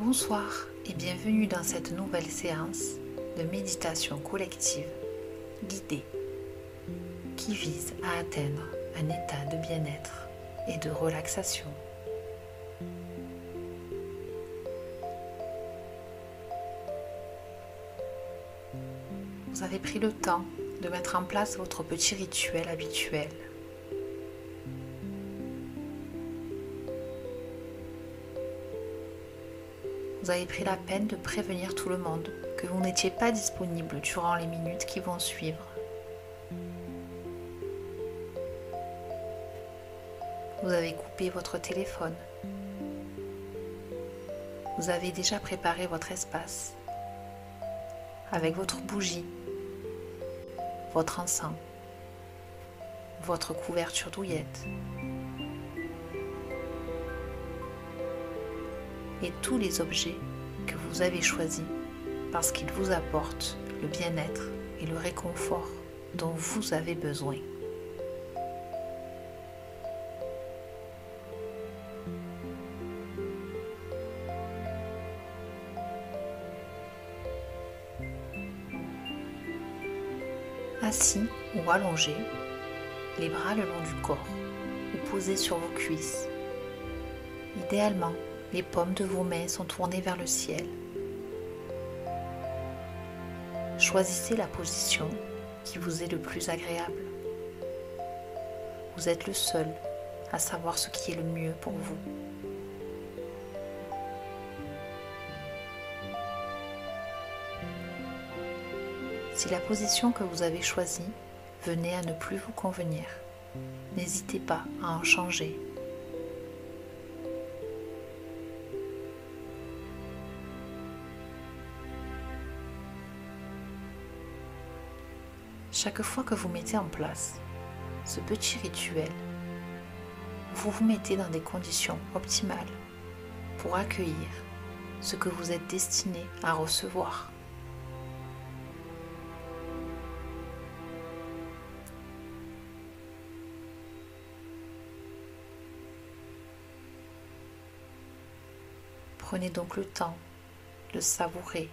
Bonsoir et bienvenue dans cette nouvelle séance de méditation collective guidée qui vise à atteindre un état de bien-être et de relaxation. Vous avez pris le temps de mettre en place votre petit rituel habituel. Vous avez pris la peine de prévenir tout le monde que vous n'étiez pas disponible durant les minutes qui vont suivre. Vous avez coupé votre téléphone. Vous avez déjà préparé votre espace avec votre bougie, votre encens, votre couverture douillette et tous les objets que vous avez choisis parce qu'ils vous apportent le bien-être et le réconfort dont vous avez besoin. Assis ou allongé, les bras le long du corps ou posés sur vos cuisses. Idéalement, les paumes de vos mains sont tournées vers le ciel. Choisissez la position qui vous est le plus agréable. Vous êtes le seul à savoir ce qui est le mieux pour vous. Si la position que vous avez choisie venait à ne plus vous convenir, n'hésitez pas à en changer. Chaque fois que vous mettez en place ce petit rituel, vous vous mettez dans des conditions optimales pour accueillir ce que vous êtes destiné à recevoir. Prenez donc le temps de savourer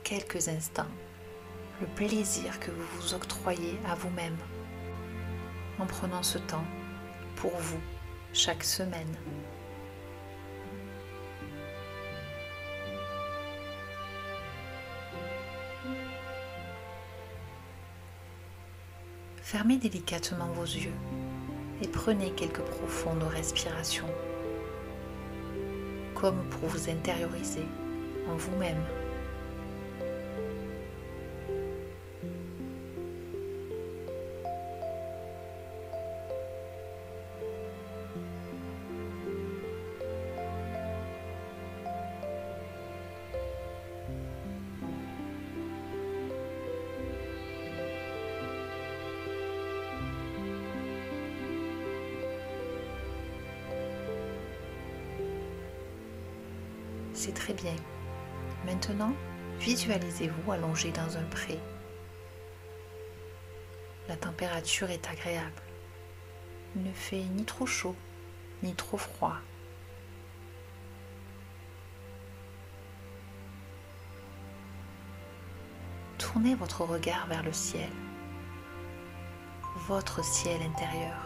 quelques instants le plaisir que vous vous octroyez à vous-même en prenant ce temps pour vous chaque semaine. Fermez délicatement vos yeux et prenez quelques profondes respirations, comme pour vous intérioriser en vous-même. C'est très bien. Maintenant, visualisez-vous allongé dans un pré. La température est agréable. Il ne fait ni trop chaud, ni trop froid. Tournez votre regard vers le ciel, votre ciel intérieur,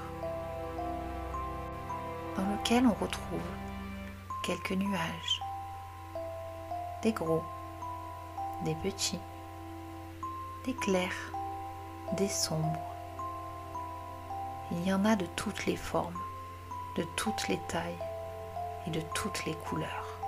dans lequel on retrouve quelques nuages. Des gros, des petits, des clairs, des sombres. Il y en a de toutes les formes, de toutes les tailles et de toutes les couleurs.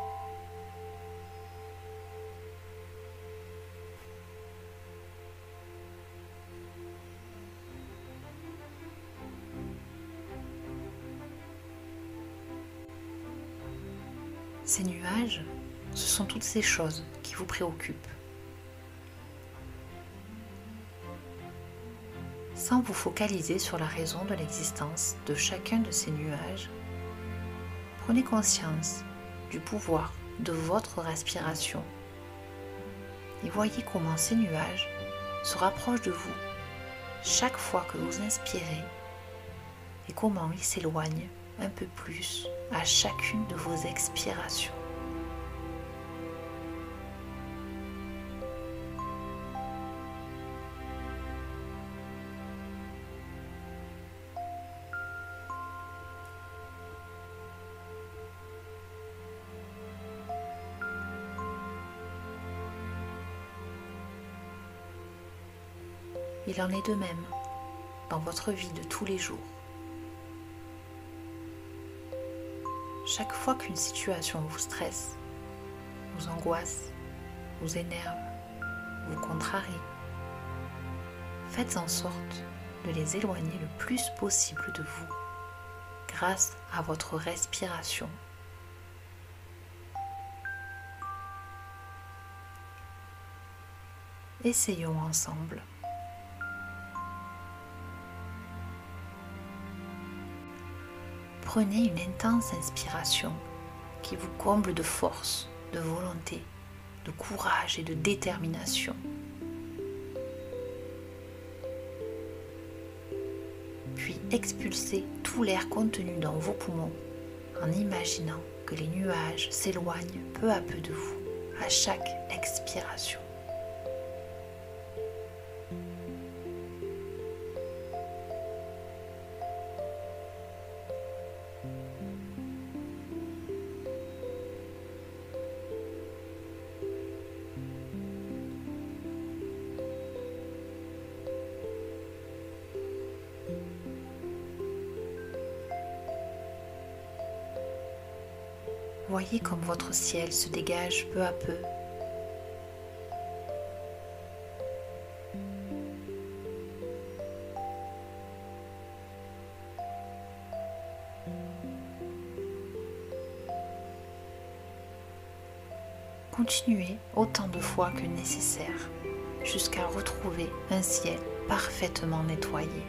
Ces nuages, ce sont toutes ces choses qui vous préoccupent. Sans vous focaliser sur la raison de l'existence de chacun de ces nuages, prenez conscience du pouvoir de votre respiration et voyez comment ces nuages se rapprochent de vous chaque fois que vous inspirez et comment ils s'éloignent un peu plus à chacune de vos expirations. Il en est de même dans votre vie de tous les jours. Chaque fois qu'une situation vous stresse, vous angoisse, vous énerve, vous contrarie, faites en sorte de les éloigner le plus possible de vous grâce à votre respiration. Essayons ensemble. Prenez une intense inspiration qui vous comble de force, de volonté, de courage et de détermination. Puis expulsez tout l'air contenu dans vos poumons en imaginant que les nuages s'éloignent peu à peu de vous à chaque expiration. Voyez comme votre ciel se dégage peu à peu. Continuez autant de fois que nécessaire jusqu'à retrouver un ciel parfaitement nettoyé.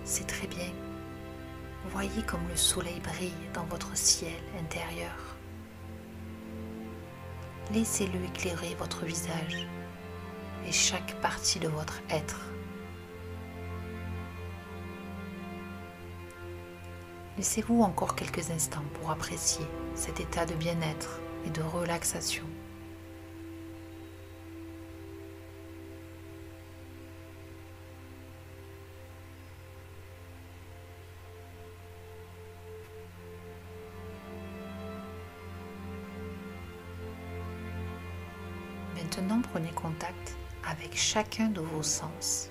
C'est très bien. Voyez comme le soleil brille dans votre ciel intérieur. Laissez-le éclairer votre visage et chaque partie de votre être. Laissez-vous encore quelques instants pour apprécier cet état de bien-être et de relaxation. Maintenant, prenez contact avec chacun de vos sens.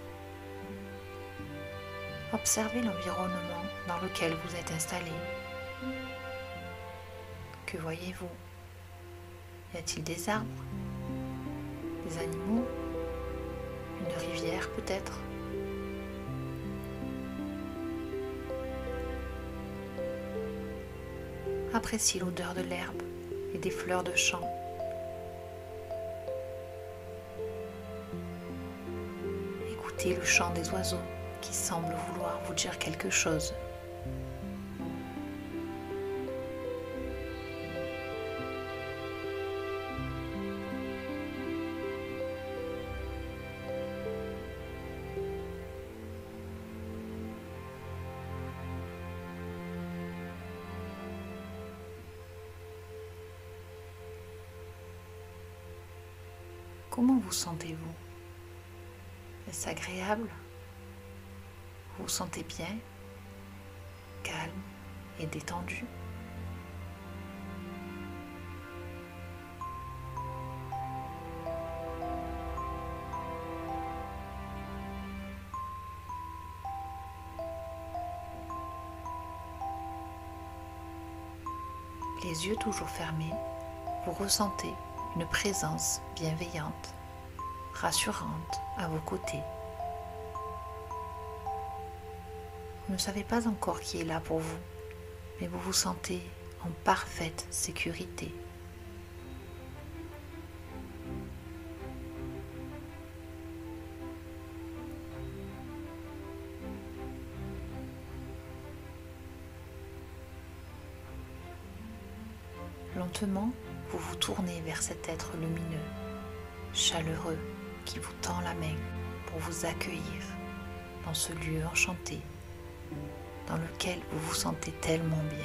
Observez l'environnement dans lequel vous êtes installé. Que voyez-vous? Y a-t-il des arbres? Des animaux? Une rivière peut-être? Appréciez l'odeur de l'herbe et des fleurs de champ. Écoutez le chant des oiseaux qui semblent vouloir vous dire quelque chose. Comment vous sentez-vous? Est-ce agréable? Vous vous sentez bien, calme et détendu? Les yeux toujours fermés, vous ressentez une présence bienveillante, rassurante à vos côtés. Vous ne savez pas encore qui est là pour vous, mais vous vous sentez en parfaite sécurité. Lentement, vous vous tournez vers cet être lumineux, chaleureux, qui vous tend la main pour vous accueillir dans ce lieu enchanté, dans lequel vous vous sentez tellement bien.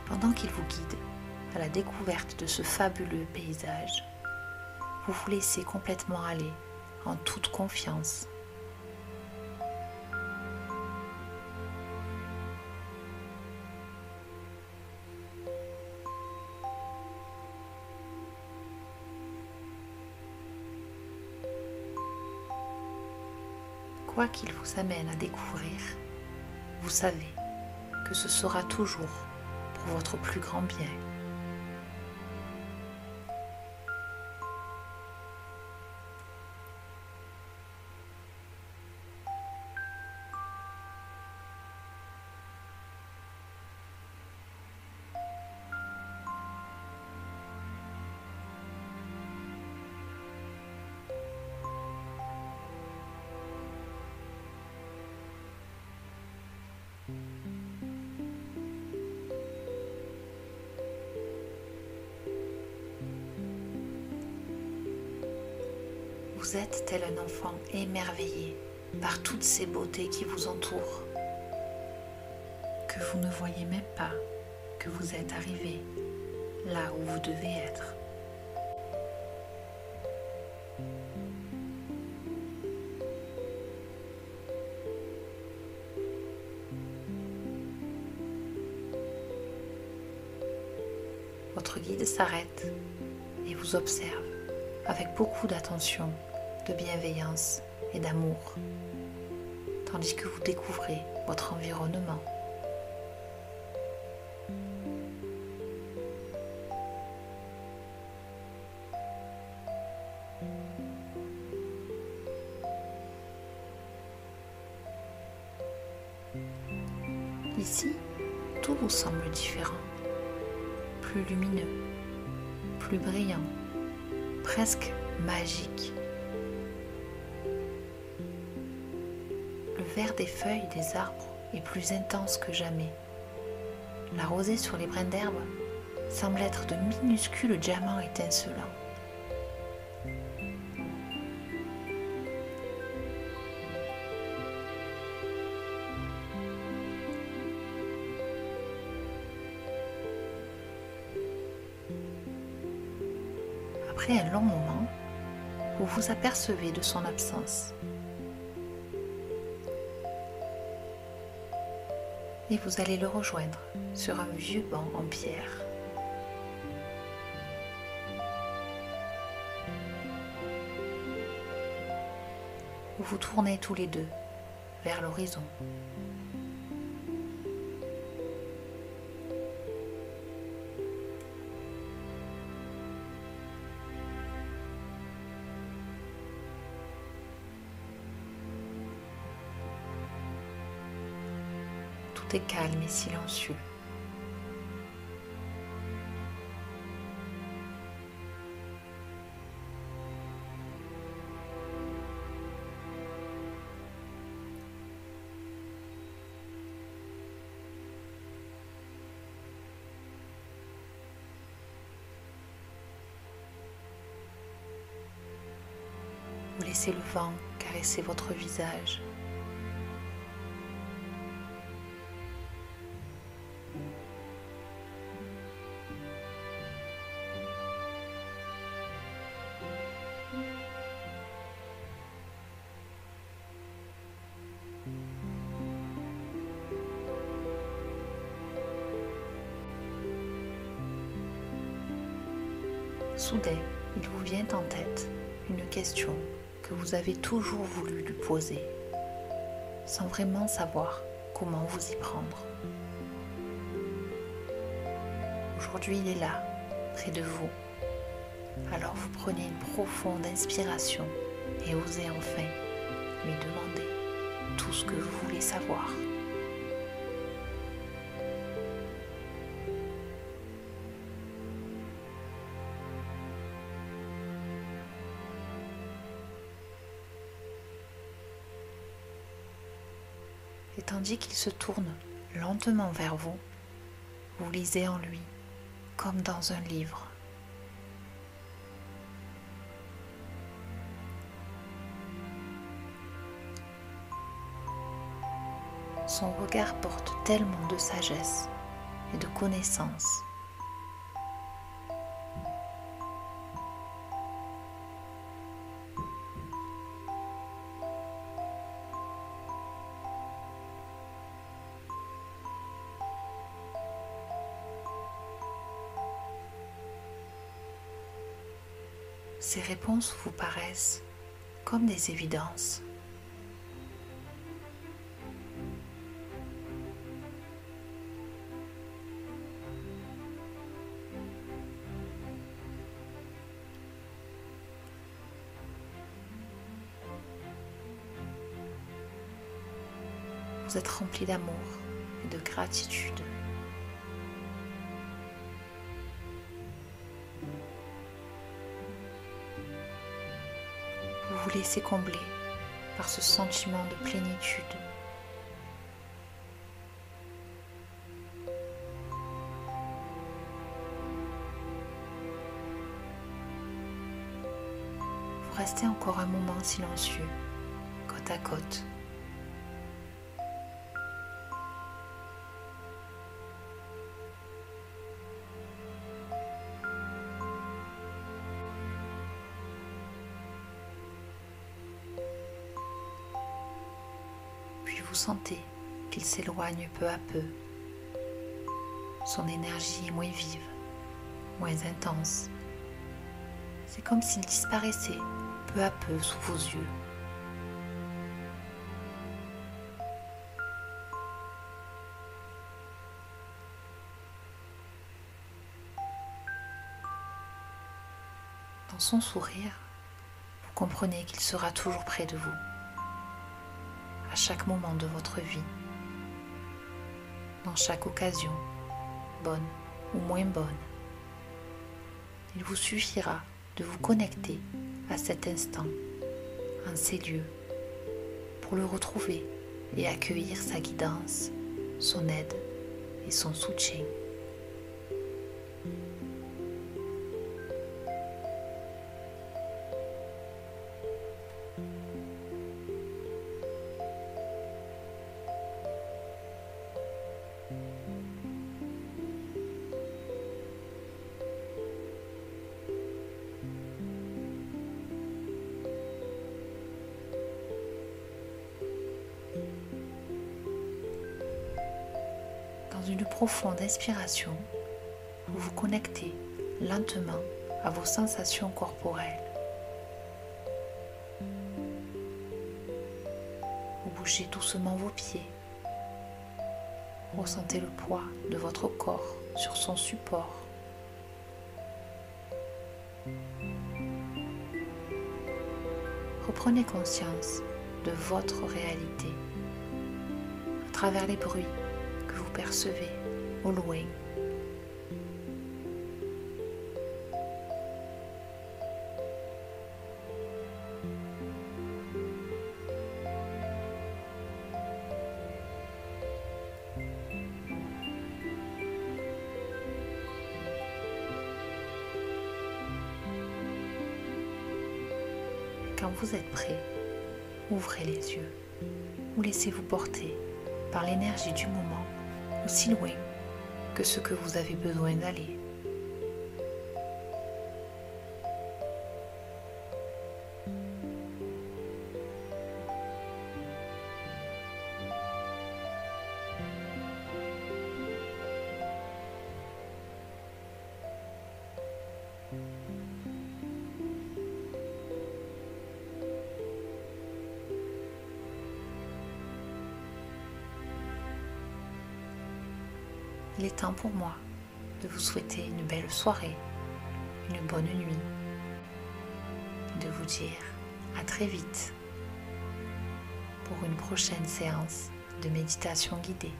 Pendant qu'il vous guide à la découverte de ce fabuleux paysage, vous vous laissez complètement aller en toute confiance. Quoi qu'il vous amène à découvrir, vous savez que ce sera toujours pour votre plus grand bien. Vous êtes tel un enfant émerveillé par toutes ces beautés qui vous entourent, que vous ne voyez même pas que vous êtes arrivé là où vous devez être. Votre guide s'arrête et vous observe avec beaucoup d'attention, de bienveillance et d'amour, tandis que vous découvrez votre environnement. Ici, tout vous semble différent, plus lumineux, plus brillant, presque magique. Le vert des feuilles des arbres est plus intense que jamais. La rosée sur les brins d'herbe semble être de minuscules diamants étincelants. Après un long moment, vous vous apercevez de son absence. Et vous allez le rejoindre sur un vieux banc en pierre. Vous vous tournez tous les deux vers l'horizon. Tout est calme et silencieux. Vous laissez le vent caresser votre visage. Soudain, il vous vient en tête une question que vous avez toujours voulu lui poser. sans vraiment savoir comment vous y prendre. Aujourd'hui, il est là, près de vous. Alors vous prenez une profonde inspiration et osez enfin lui demander tout ce que vous voulez savoir. Et tandis qu'il se tourne lentement vers vous, vous lisez en lui comme dans un livre. Son regard porte tellement de sagesse et de connaissance. Ces réponses vous paraissent comme des évidences. Vous êtes rempli d'amour et de gratitude. Vous vous laissez combler par ce sentiment de plénitude. Vous restez encore un moment silencieux, côte à côte. Puis vous sentez qu'il s'éloigne peu à peu. Son énergie est moins vive, moins intense. C'est comme s'il disparaissait peu à peu sous vos yeux. Dans son sourire, vous comprenez qu'il sera toujours près de vous, à chaque moment de votre vie, dans chaque occasion, bonne ou moins bonne. Il vous suffira de vous connecter à cet instant, en ces lieux, pour le retrouver et accueillir sa guidance, son aide et son soutien. Dans une profonde inspiration, vous vous connectez lentement à vos sensations corporelles. Vous bougez doucement vos pieds. Ressentez le poids de votre corps sur son support. Reprenez conscience de votre réalité à travers les bruits que vous percevez au loin. Quand vous êtes prêt, ouvrez les yeux ou laissez-vous porter par l'énergie du moment aussi loin que ce que vous avez besoin d'aller. il est temps pour moi de vous souhaiter une belle soirée, une bonne nuit, de vous dire à très vite pour une prochaine séance de méditation guidée.